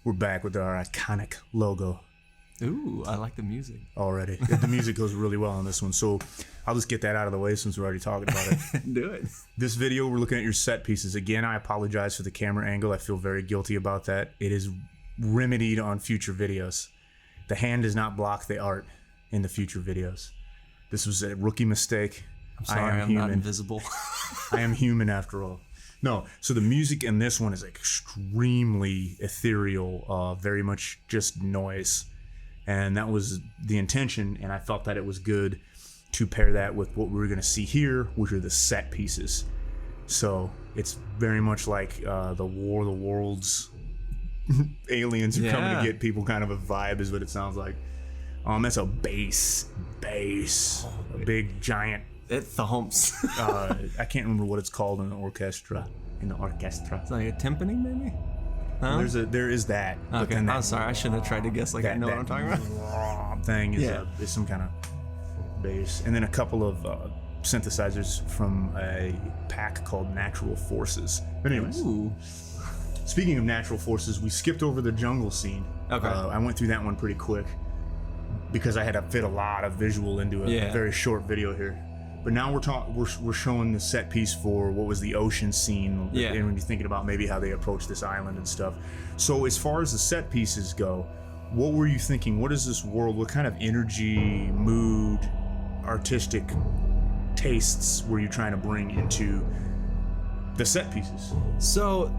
We're back with our iconic logo Ooh, I like the music. already. The music goes really well on this one, so I'll just get that out of the way since we're already talking about it. Do it. This video, we're looking at your set pieces. Again, I apologize for the camera angle. I feel very guilty about that. It is remedied on future videos. The hand does not block the art in the future videos. This was a rookie mistake. I'm sorry, I'm not invisible. I am human after all. No, so the music in this one is extremely ethereal, very much just noise. And that was the intention, and I felt that it was good to pair that with what we were going to see here, which are the set pieces. So it's very much like the War of the Worlds, aliens are coming to get people kind of a vibe is what it sounds like. That's a bass, a big giant. It thumps. I can't remember what it's called in the orchestra. It's like a timpani, maybe? Huh? There is that. Okay, I'm sorry. I shouldn't have tried to guess like I know what I'm talking about. Thing is some kind of bass. And then a couple of synthesizers from a pack called Natural Forces. But anyways, speaking of natural forces, we skipped over the jungle scene. Okay. I went through that one pretty quick because I had to fit a lot of visual into a very short video here. But now we're showing the set piece for what was the ocean scene. Yeah. And when you're thinking about maybe how they approach this island and stuff. So as far as the set pieces go, what were you thinking? What is this world? What kind of energy, mood, artistic tastes were you trying to bring into the set pieces? So,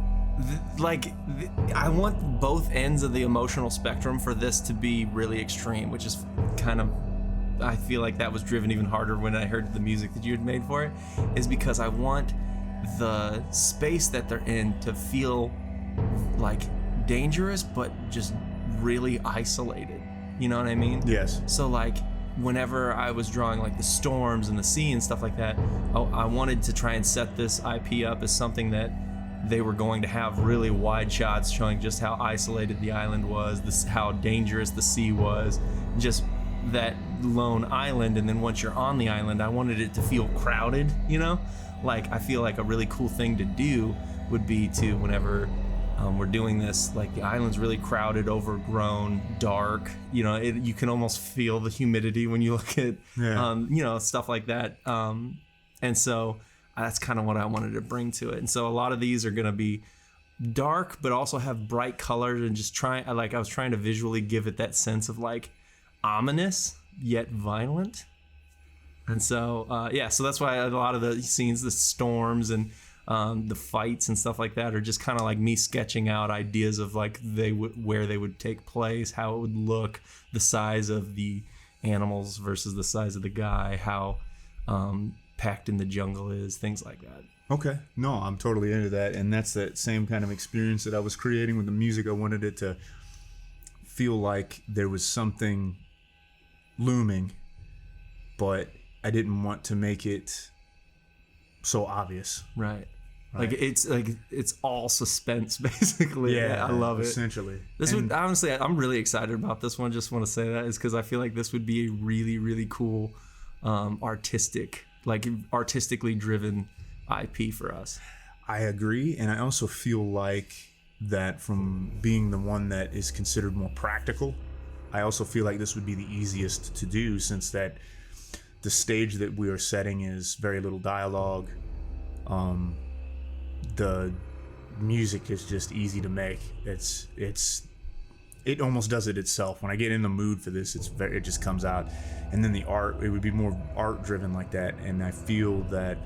I want both ends of the emotional spectrum for this to be really extreme, which is kind of, I feel like that was driven even harder when I heard the music that you had made for it, is because I want the space that they're in to feel like dangerous, but just really isolated. You know what I mean? Yes. So like, whenever I was drawing like the storms and the sea and stuff like that, I wanted to try and set this IP up as something that they were going to have really wide shots showing just how isolated the island was, how dangerous the sea was, just that lone island. And then once you're on the island, I wanted it to feel crowded, you know? Like, I feel like a really cool thing to do would be to, whenever we're doing this, like the island's really crowded, overgrown, dark, you know, you can almost feel the humidity when you look at, you know, stuff like that. And so that's kind of what I wanted to bring to it. And so a lot of these are going to be dark, but also have bright colors, and just I was trying to visually give it that sense of like ominous yet violent. And so so that's why a lot of the scenes, the storms and the fights and stuff like that, are just kind of like me sketching out ideas of like where they would take place, how it would look, the size of the animals versus the size of the guy, how packed in the jungle is, things like that. Okay. No, I'm totally into that. And that's that same kind of experience that I was creating with the music. I wanted it to feel like there was something looming, but I didn't want to make it so obvious. Right. Like it's all suspense basically. Yeah, I love it. Essentially. Honestly, I'm really excited about this one. Just want to say that is because I feel like this would be a really, really cool artistically driven IP for us. I agree, and I also feel like that from being the one that is considered more practical, I also feel like this would be the easiest to do, since that the stage that we are setting is very little dialogue. The music is just easy to make. It almost does it itself. When I get in the mood for this, it just comes out. And then the art, it would be more art driven like that. And I feel that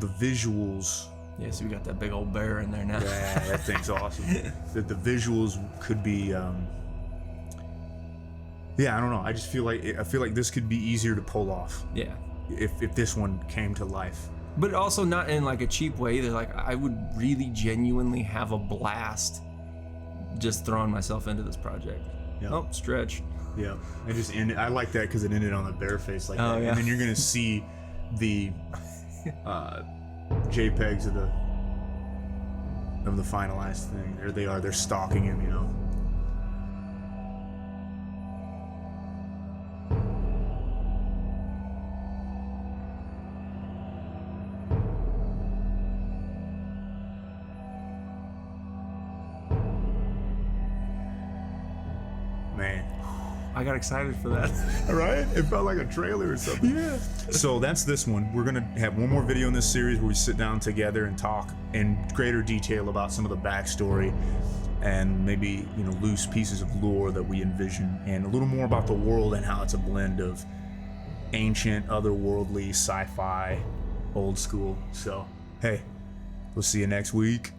the visuals. Yeah, so we got that big old bear in there now. Yeah, that thing's awesome. The visuals could be. I don't know. I just feel like this could be easier to pull off. Yeah. If this one came to life. But also not in like a cheap way either. Like, I would really genuinely have a blast just throwing myself into this project. Yep. Oh, stretch. Yeah. It just ended. I like that because it ended on a bear face like that. Yeah. And then you're gonna see the JPEGs of the finalized thing. There they are. They're stalking him, you know. I got excited for that. Right? It felt like a trailer or something. Yeah. So that's this one. We're gonna have one more video in this series where we sit down together and talk in greater detail about some of the backstory and maybe, you know, loose pieces of lore that we envision, and a little more about the world and how it's a blend of ancient, otherworldly, sci-fi, old school. So, hey, we'll see you next week.